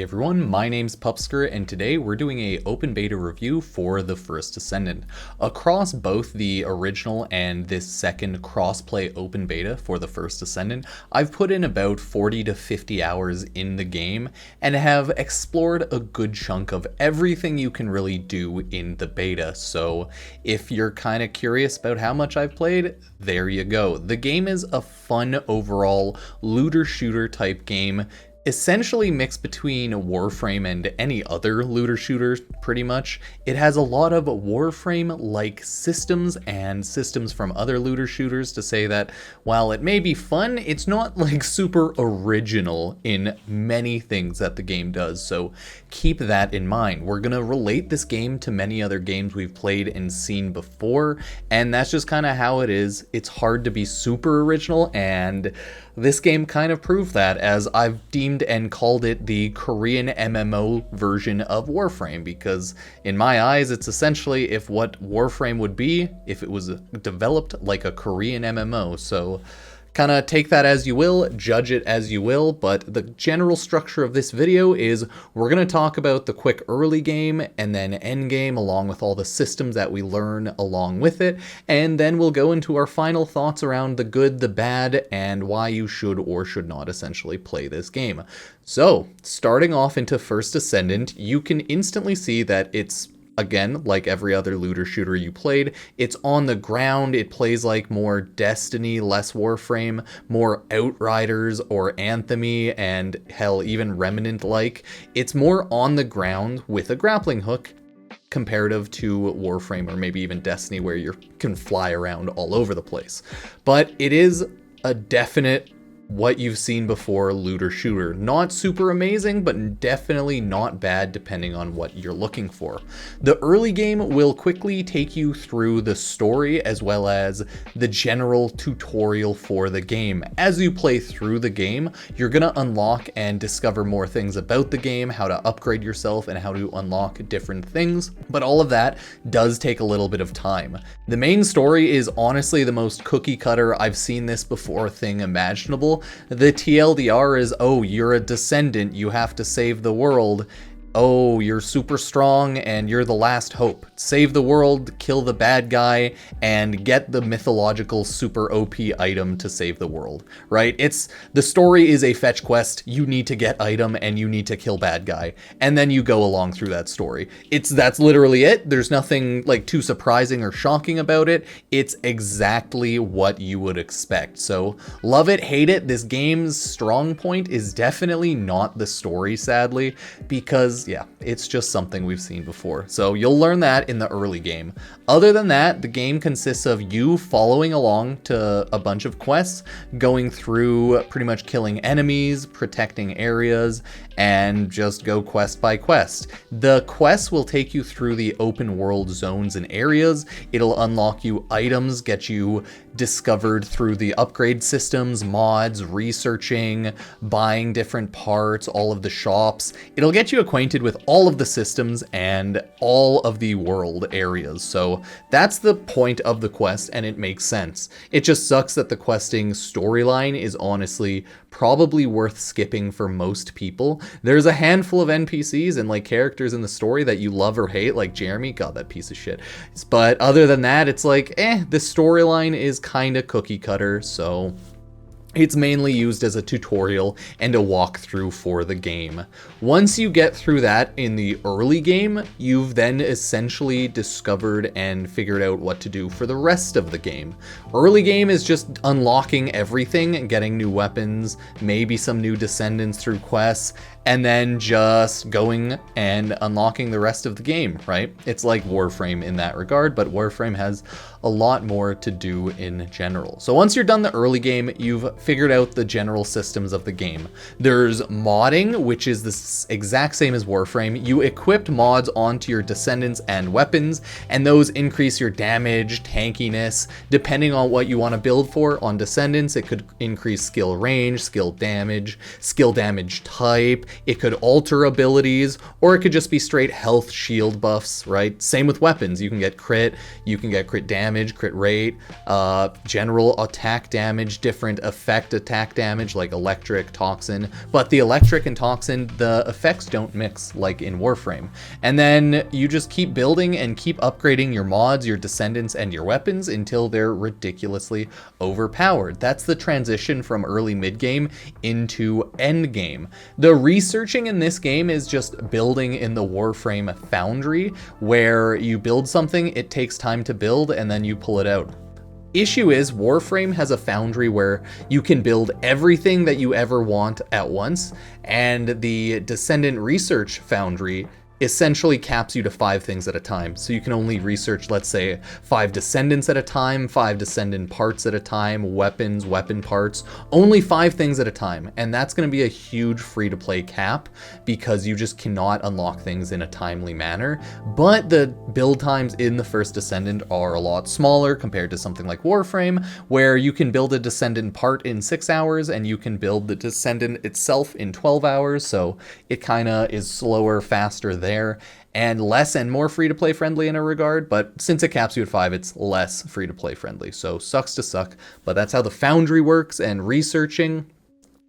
Hey everyone, my name's Pupsker, and today we're doing a open beta review for the First Descendant. Across both the original and this second crossplay open beta for the First Descendant, I've put in about 40 to 50 hours in the game and have explored a good chunk of everything you can really do in the beta. So if you're kind of curious about how much I've played, there you go. The game is a fun overall looter shooter type game, essentially mixed between Warframe and any other looter shooter, pretty much. It has a lot of Warframe-like systems and systems from other looter shooters to say that while it may be fun, it's not like super original in many things that the game does, so keep that in mind. We're gonna relate this game to many other games we've played and seen before, and that's just kind of how it is. It's hard to be super original, and this game kind of proved that, as I've deemed and called it the Korean MMO version of Warframe, because in my eyes it's essentially if what Warframe would be if it was developed like a Korean MMO. So kind of take that as you will, judge it as you will, but the general structure of this video is we're going to talk about the quick early game and then end game along with all the systems that we learn along with it, and then we'll go into our final thoughts around the good, the bad, and why you should or should not essentially play this game. So, starting off into First Descendant, you can instantly see that it's, again, like every other looter shooter you played, it's on the ground. It plays like more Destiny, less Warframe, more Outriders or Anthem-y, and hell, even Remnant-like. It's more on the ground with a grappling hook comparative to Warframe or maybe even Destiny, where you can fly around all over the place. But it is a definite what you've seen before looter shooter. Not super amazing, but definitely not bad depending on what you're looking for. The early game will quickly take you through the story as well as the general tutorial for the game. As you play through the game, you're gonna unlock and discover more things about the game, how to upgrade yourself and how to unlock different things, but all of that does take a little bit of time. The main story is honestly the most cookie cutter I've seen this before thing imaginable. The TLDR is, oh, you're a descendant, you have to save the world. Oh, you're super strong and you're the last hope. Save the world, kill the bad guy, and get the mythological super OP item to save the world, right? The story is a fetch quest. You need to get item and you need to kill bad guy. And then you go along through that story. That's literally it. There's nothing like too surprising or shocking about it. It's exactly what you would expect. So love it, hate it. This game's strong point is definitely not the story, sadly, because yeah, it's just something we've seen before. So you'll learn that in the early game. Other than that, the game consists of you following along to a bunch of quests, going through pretty much killing enemies, protecting areas, and just go quest by quest. The quests will take you through the open world zones and areas. It'll unlock you items, get you discovered through the upgrade systems, mods, researching, buying different parts, all of the shops. It'll get you acquainted with all of the systems and all of the world areas. So that's the point of the quest, and it makes sense. It just sucks that the questing storyline is honestly probably worth skipping for most people. There's a handful of NPCs and like characters in the story that you love or hate, like Jeremy, god, that piece of shit. But other than that, it's like, the storyline is kind of cookie cutter, so it's mainly used as a tutorial and a walkthrough for the game. Once you get through that in the early game, you've then essentially discovered and figured out what to do for the rest of the game. Early game is just unlocking everything, getting new weapons, maybe some new descendants through quests, and then just going and unlocking the rest of the game, right? It's like Warframe in that regard, but Warframe has a lot more to do in general. So once you're done the early game, you've figured out the general systems of the game. There's modding, which is the exact same as Warframe. You equipped mods onto your descendants and weapons, and those increase your damage, tankiness, depending on what you want to build for. On descendants, it could increase skill range, skill damage type. it could alter abilities, or it could just be straight health shield buffs, right? Same with weapons. You can get crit damage, crit rate, general attack damage, different effect attack damage like electric, toxin, but the electric and toxin, the effects don't mix like in Warframe. And then you just keep building and keep upgrading your mods, your descendants, and your weapons until they're ridiculously overpowered. That's the transition from early mid-game into end game. The researching in this game is just building in the Warframe foundry, where you build something, it takes time to build, and then you pull it out. Issue is Warframe has a foundry where you can build everything that you ever want at once, and the Descendant Research Foundry essentially caps you to 5 things at a time. So you can only research, let's say, 5 descendants at a time, 5 descendant parts at a time, weapons, weapon parts, only 5 things at a time. And that's going to be a huge free-to-play cap because you just cannot unlock things in a timely manner. But the build times in the First Descendant are a lot smaller compared to something like Warframe, where you can build a descendant part in 6 hours and you can build the descendant itself in 12 hours. So it kind of is slower, faster there, and less and more free-to-play friendly in a regard, but since it caps you at 5, it's less free-to-play friendly, so sucks to suck, but that's how the foundry works. And researching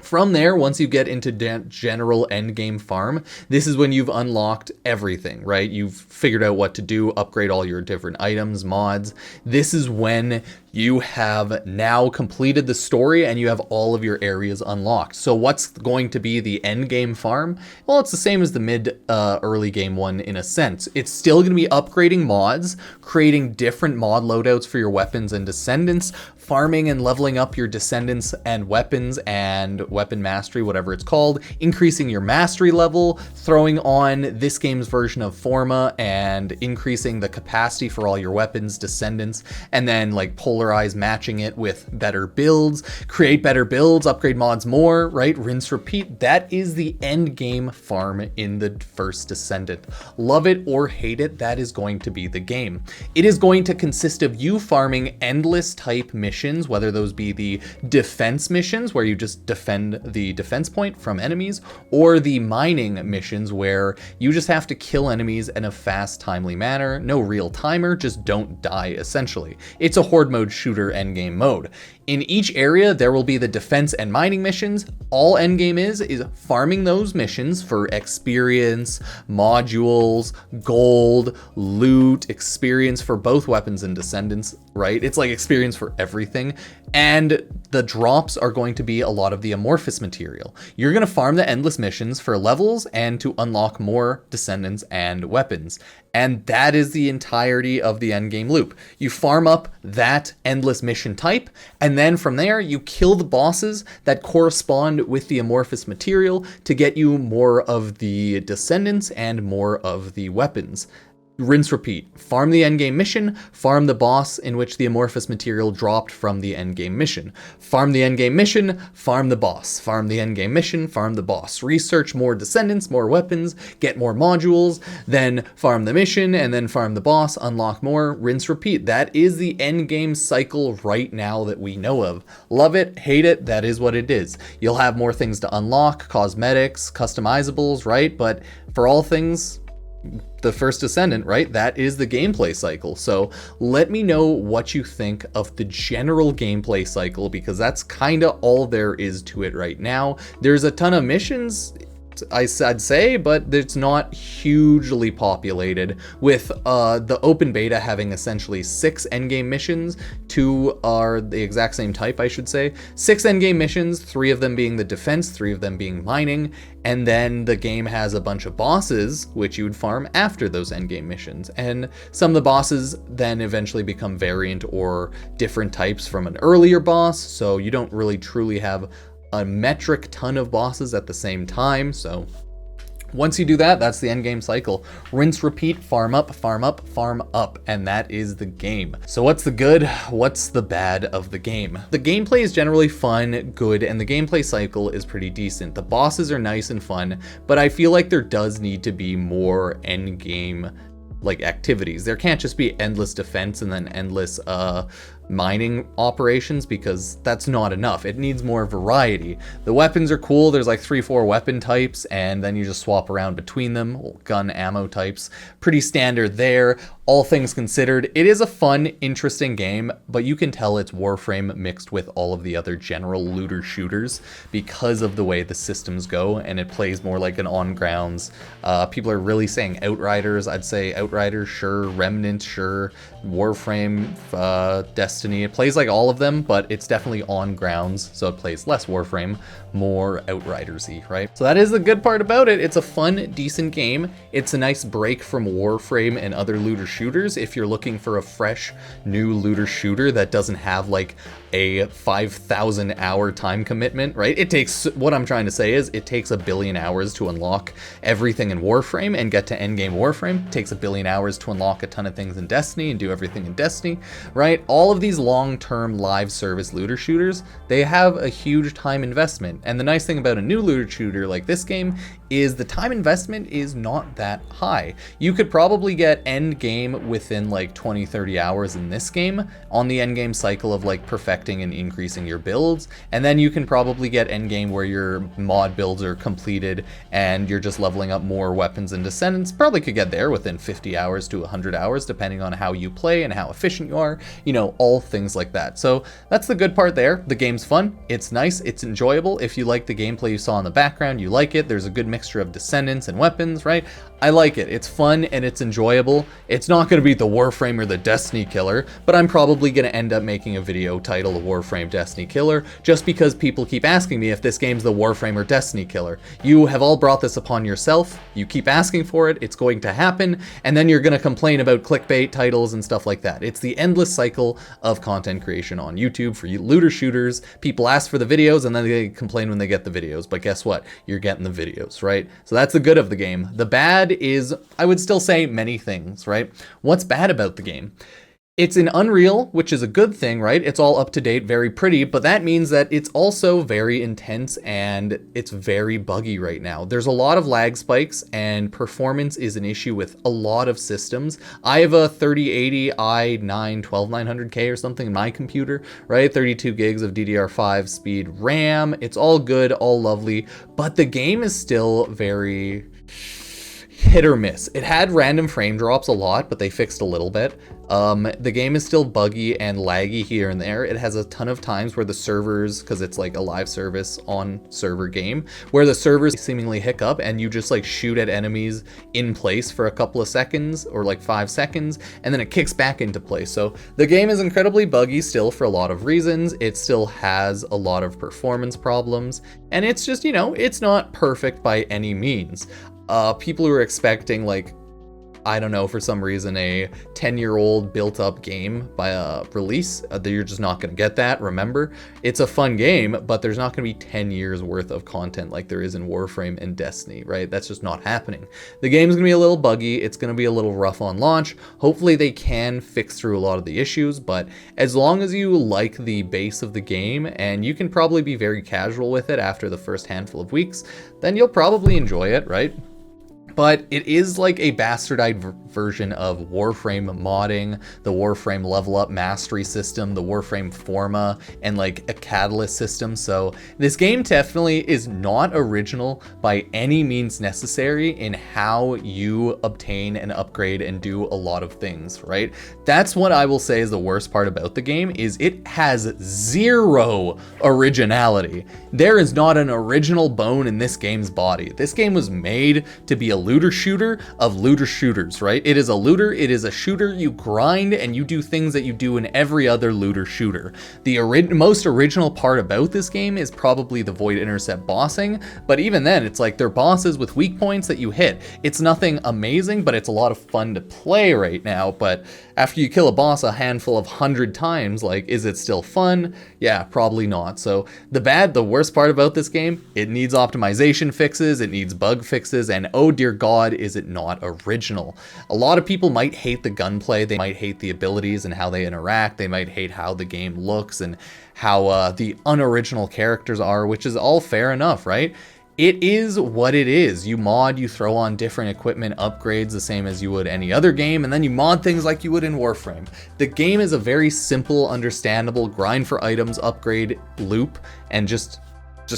from there, once you get into general endgame farm, this is when you've unlocked everything, right? You've figured out what to do, upgrade all your different items, mods. This is when you have now completed the story and you have all of your areas unlocked. So what's going to be the end game farm? Well, it's the same as the early game one in a sense. It's still going to be upgrading mods, creating different mod loadouts for your weapons and descendants, farming and leveling up your descendants and weapons and weapon mastery, whatever it's called, increasing your mastery level, throwing on this game's version of Forma and increasing the capacity for all your weapons, descendants, and then like polarize, matching it with better builds, create better builds, upgrade mods more, right? Rinse, repeat. That is the end game farm in the First Descendant. Love it or hate it, that is going to be the game. It is going to consist of you farming endless type missions, whether those be the defense missions where you just defend the defense point from enemies, or the mining missions where you just have to kill enemies in a fast, timely manner. No real timer, just don't die essentially. It's a horde mode shooter endgame mode. In each area, there will be the defense and mining missions. All endgame is farming those missions for experience, modules, gold, loot, experience for both weapons and descendants, right? It's like experience for everything. And the drops are going to be a lot of the amorphous material. You're going to farm the endless missions for levels and to unlock more descendants and weapons. And that is the entirety of the endgame loop. You farm up that endless mission type, and then from there, you kill the bosses that correspond with the amorphous material to get you more of the descendants and more of the weapons. Rinse, repeat. Farm the endgame mission, farm the boss in which the amorphous material dropped from the endgame mission. Farm the endgame mission, farm the boss. Farm the endgame mission, farm the boss. Research more descendants, more weapons, get more modules, then farm the mission, and then farm the boss, unlock more. Rinse, repeat. That is the endgame cycle right now that we know of. Love it, hate it, that is what it is. You'll have more things to unlock, cosmetics, customizables, right? But for all things, the First Descendant, right? That is the gameplay cycle. So let me know what you think of the general gameplay cycle, because that's kind of all there is to it right now. There's a ton of missions, I'd say, but it's not hugely populated, with the open beta having essentially 6 endgame missions. 2 are the exact same type, I should say. 6 endgame missions, 3 of them being the defense, 3 of them being mining, and then the game has a bunch of bosses which you would farm after those endgame missions. And some of the bosses then eventually become variant or different types from an earlier boss, so you don't really truly have a metric ton of bosses at the same time. So once you do that, that's the endgame cycle. Rinse, repeat, farm up, farm up, farm up, and that is the game. So what's the good? What's the bad of the game? The gameplay is generally fun, good, and the gameplay cycle is pretty decent. The bosses are nice and fun, but I feel like there does need to be more endgame like activities. There can't just be endless defense and then endless mining operations, because that's not enough. It needs more variety. The weapons are cool. There's like 3-4 weapon types, and then you just swap around between them. Gun ammo types, pretty standard there. All things considered, it is a fun, interesting game, but you can tell it's Warframe mixed with all of the other general looter shooters because of the way the systems go, and it plays more like an on-grounds. People are really saying Outriders. I'd say Outriders, sure. Remnant, sure. Warframe, Destiny. It plays like all of them, but it's definitely on grounds, so it plays less Warframe, more Outriders-y, right? So that is the good part about it. It's a fun, decent game. It's a nice break from Warframe and other looter shooters if you're looking for a fresh, new looter shooter that doesn't have like a 5,000 hour time commitment, right? It takes, what I'm trying to say is, it takes 1 billion hours to unlock everything in Warframe and get to endgame Warframe. It takes 1 billion hours to unlock a ton of things in Destiny and do everything in Destiny, right? All of these long-term live service looter shooters, they have a huge time investment. And the nice thing about a new looter shooter like this game is the time investment is not that high. You could probably get end game within like 20-30 hours in this game on the end game cycle of like perfecting and increasing your builds, and then you can probably get end game where your mod builds are completed and you're just leveling up more weapons and Descendants. Probably could get there within 50 hours to 100 hours depending on how you play and how efficient you are, you know, all things like that. So that's the good part there. The game's fun, it's nice, it's enjoyable. If you like the gameplay you saw in the background, you like it. There's a good mixture of Descendants and weapons, right? I like it. It's fun and it's enjoyable. It's not going to be the Warframe or the Destiny killer, but I'm probably going to end up making a video titled Warframe Destiny Killer, just because people keep asking me if this game's the Warframe or Destiny killer. You have all brought this upon yourself. You keep asking for it. It's going to happen. And then you're going to complain about clickbait titles and stuff like that. It's the endless cycle of content creation on YouTube for you looter shooters. People ask for the videos and then they complain when they get the videos. But guess what? You're getting the videos, right? So that's the good of the game. The bad is, I would still say, many things, right? What's bad about the game? It's in Unreal, which is a good thing, right? It's all up to date, very pretty, but that means that it's also very intense and it's very buggy right now. There's a lot of lag spikes and performance is an issue with a lot of systems. I have a 3080 i9 12900K or something in my computer, right? 32 gigs of DDR5 speed RAM. It's all good, all lovely, but the game is still very hit or miss. It had random frame drops a lot, but they fixed a little bit. The game is still buggy and laggy here and there. It has a ton of times where the servers, because it's like a live service on server game, where the servers seemingly hiccup and you just like shoot at enemies in place for a couple of seconds or like 5 seconds, and then it kicks back into place. So the game is incredibly buggy still for a lot of reasons. It still has a lot of performance problems, and it's just, you know, it's not perfect by any means. People who are expecting, like, I don't know, for some reason, a 10-year-old built-up game by a release, you're just not going to get that. Remember, it's a fun game, but there's not going to be 10 years worth of content like there is in Warframe and Destiny, right? That's just not happening. The game's going to be a little buggy. It's going to be a little rough on launch. Hopefully they can fix through a lot of the issues, but as long as you like the base of the game, and you can probably be very casual with it after the first handful of weeks, then you'll probably enjoy it, right? But it is like a bastardized version of Warframe modding, the Warframe level up mastery system, the Warframe Forma, and like a catalyst system. So this game definitely is not original by any means necessary in how you obtain and upgrade and do a lot of things, right? That's what I will say is the worst part about the game, is it has zero originality. There is not an original bone in this game's body. This game was made to be a looter shooter of looter shooters, right? It is a looter, it is a shooter. You grind and you do things that you do in every other looter shooter. The most original part about this game is probably the Void Intercept bossing, but even then, it's like they're bosses with weak points that you hit. It's nothing amazing, but it's a lot of fun to play right now. But after you kill a boss a handful of 100 times, like, is it still fun? Yeah, probably not. So the worst part about this game, it needs optimization fixes, it needs bug fixes, and oh dear God, is it not original. A lot of people might hate the gunplay, they might hate the abilities and how they interact, they might hate how the game looks and how the unoriginal characters are, which is all fair enough, right? It is what it is. You mod, you throw on different equipment upgrades the same as you would any other game, and then you mod things like you would in Warframe. The game is a very simple, understandable grind for items upgrade loop, and just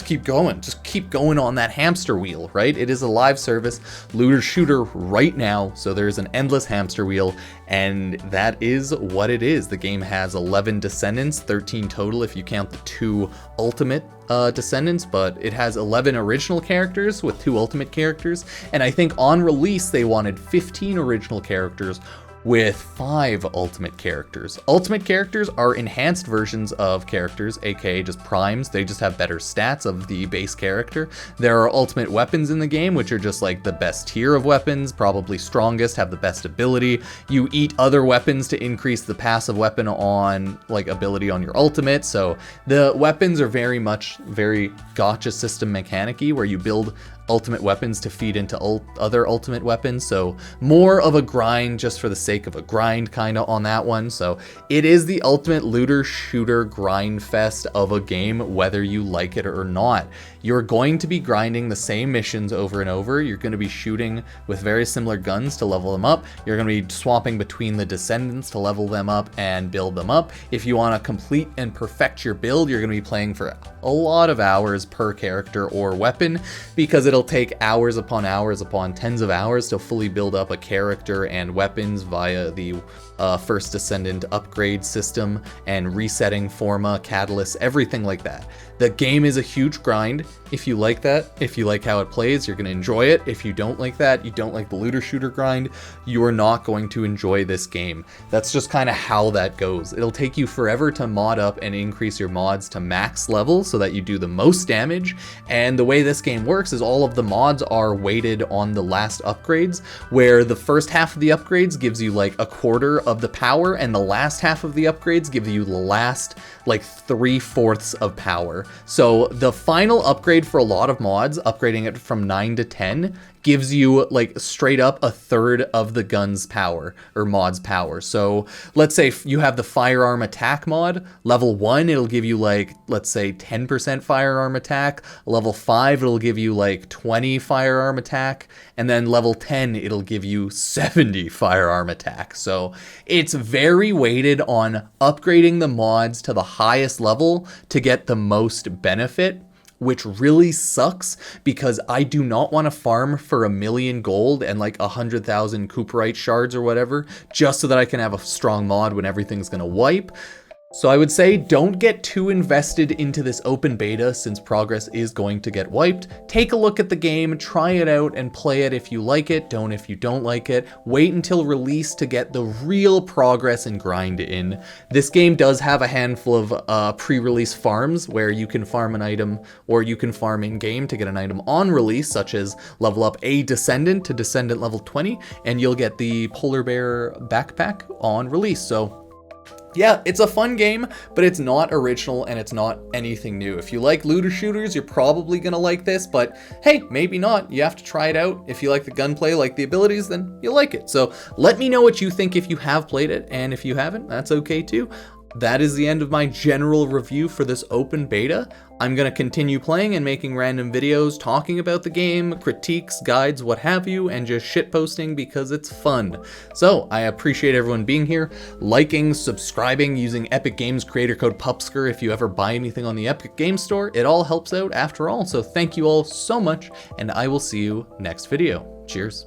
keep going. Just keep going on that hamster wheel, right? It is a live service, looter shooter right now, so there's an endless hamster wheel, and that is what it is. The game has 11 descendants, 13 total if you count the 2 ultimate descendants, but it has 11 original characters with 2 ultimate characters, and I think on release they wanted 15 original characters with 5 ultimate characters. Ultimate characters are enhanced versions of characters, aka just primes. They just have better stats of the base character. There are ultimate weapons in the game, which are just like the best tier of weapons, probably strongest, have the best ability. You eat other weapons to increase the passive weapon on, like, ability on your ultimate. So the weapons are very much very gacha system mechanic-y, where you build ultimate weapons to feed into other ultimate weapons, so more of a grind just for the sake of a grind kind of on that one. So it is the ultimate looter shooter grind fest of a game, whether you like it or not. You're going to be grinding the same missions over and over. You're going to be shooting with very similar guns to level them up. You're going to be swapping between the descendants to level them up and build them up. If you want to complete and perfect your build, you're going to be playing for a lot of hours per character or weapon, because it'll take hours upon tens of hours to fully build up a character and weapons via the First Descendant upgrade system and resetting Forma, Catalyst, everything like that. The game is a huge grind. If you like that, if you like how it plays, you're going to enjoy it. If you don't like that, you don't like the looter shooter grind, you are not going to enjoy this game. That's just kind of how that goes. It'll take you forever to mod up and increase your mods to max level so that you do the most damage. And the way this game works is all of the mods are weighted on the last upgrades, where the first half of the upgrades gives you like a quarter of the power, and the last half of the upgrades give you the last like 3/4 of power. So the final upgrade for a lot of mods, upgrading it from 9 to 10, gives you like straight up a third of the gun's power or mod's power. So let's say you have the firearm attack mod, level 1, it'll give you like, let's say 10% firearm attack, level 5, it'll give you like 20 firearm attack, and then level 10, it'll give you 70 firearm attack. So it's very weighted on upgrading the mods to the highest level to get the most benefit, which really sucks because I do not want to farm for 1,000,000 gold and like 100,000 Cooperite shards or whatever just so that I can have a strong mod when everything's gonna wipe. So I would say don't get too invested into this open beta since progress is going to get wiped. Take a look at the game, try it out and play it if you like it, don't if you don't like it. Wait until release to get the real progress and grind in. This game does have a handful of pre-release farms where you can farm an item or you can farm in-game to get an item on release, such as level up a Descendant to Descendant level 20, and you'll get the Polar Bear backpack on release. So yeah, it's a fun game, but it's not original and it's not anything new. If you like looter shooters, you're probably gonna like this, but hey, maybe not. You have to try it out. If you like the gunplay, like the abilities, then you'll like it. So let me know what you think if you have played it, and if you haven't, that's okay too. That is the end of my general review for this open beta. I'm going to continue playing and making random videos talking about the game, critiques, guides, what have you, and just shitposting because it's fun. So I appreciate everyone being here, liking, subscribing, using Epic Games creator code Pupsker if you ever buy anything on the Epic Games Store. It all helps out after all. So thank you all so much, and I will see you next video. Cheers.